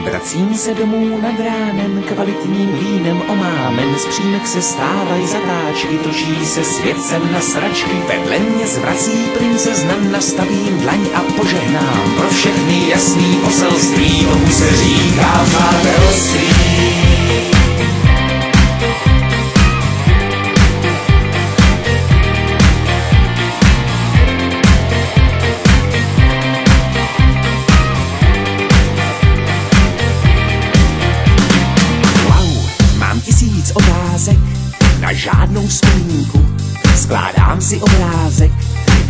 Vracím se domů nad ránem, kvalitním vínem omámen, z přímek se stávají zatáčky, točí se světcem na sračky. Vedle mě zvrací princezna, nastavím dlaň a požehnám pro všechny jasný poselství, tomu se říká přátelství. Otázek na žádnou vzpomínku, skládám si obrázek,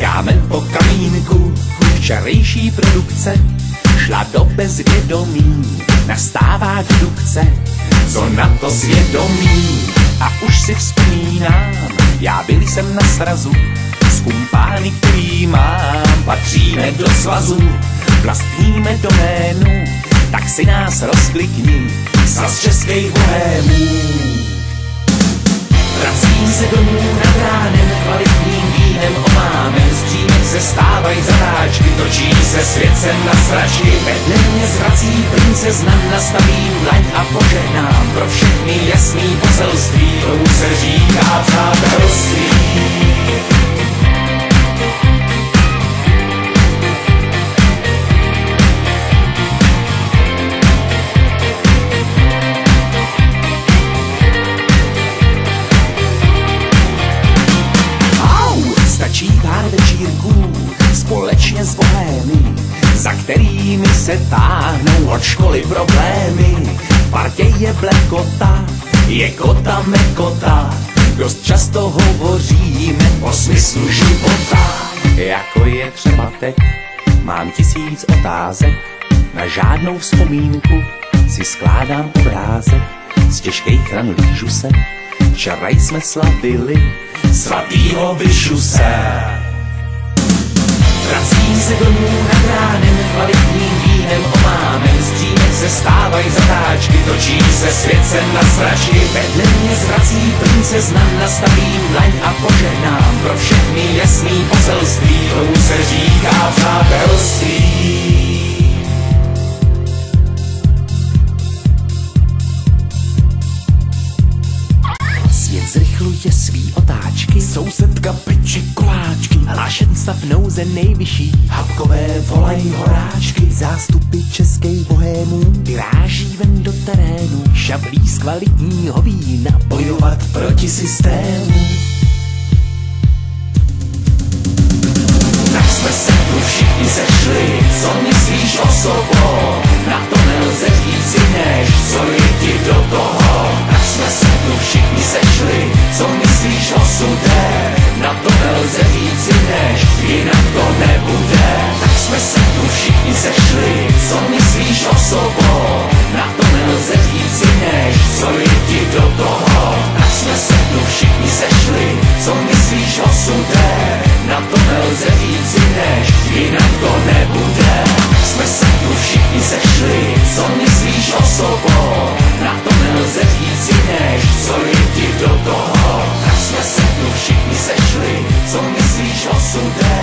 kámen po kamínku. Včerejší produkce šla do bezvědomí, nastává dedukce, co na to svědomí. A už si vzpomínám, já byl jsem na srazu s kumpány, který mám, patříme do svazu, vlastníme doménu, tak si nás rozklikni, svaz českých bohémů. Vracím se domů nad ránem, kvalitním vínem omámen, z přímek se stávají zatáčky, točí se světcem na sračky. Vedle mě zvrací princezna, nastavím dlaň a požehnám pro všechny jasný poselství, tomu se říká přátelství. Stačí pár večírků společně s bohémy, za kterými se táhnou od školy problémy. V partě je blekota, je kota mekota, dost často hovoříme o smyslu života. Jako je třeba teď, mám 1000 otázek, na žádnou vzpomínku si skládám obrázek. Z těžkých ran lížu se, včera jsme slavili svatýho Vyšuse. Vracím se domů nad ránem, kvalitním vínem omámen, z přímek se stávají zatáčky, točí se světcem na sračky. Vedle mě zvrací princezna, nastavím dlaň a požehnám pro všechny jasný poselství, tomu se říká přátelství. Svět zrychluje svý otáčky, sousedka peče koláčky, hlášen stav nouze nejvyšší, habkové volají horáčky. Zástupy českých bohémů vyráží ven do terénu, šablí z kvalitního vína, bojovat proti systému. Tak jsme se tu všichni sešli, co myslíš o sobou, na to nelze říci než, co je ti do toho. Tak jsme se tu všichni sešli, co myslíš o sudé, na to nelze říci než, jinak to nebude. Tak jsme se tu všichni sešli, co myslíš o sobou, na to nelze říci než, co je ti do toho. Tak jsme se tu všichni sešli, co myslíš o sudé, na to nelze říci než, jinak to nebude. Tak jsme se tu všichni sešli, co myslíš o sobou, na to nelze říci než, co je ti do toho. Tak jsme se tu všichni sešli, co myslíš o sudé,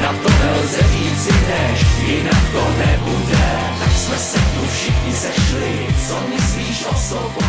na to nelze říci než, jinak to nebude. Tak jsme se tu všichni sešli, co myslíš o sobou.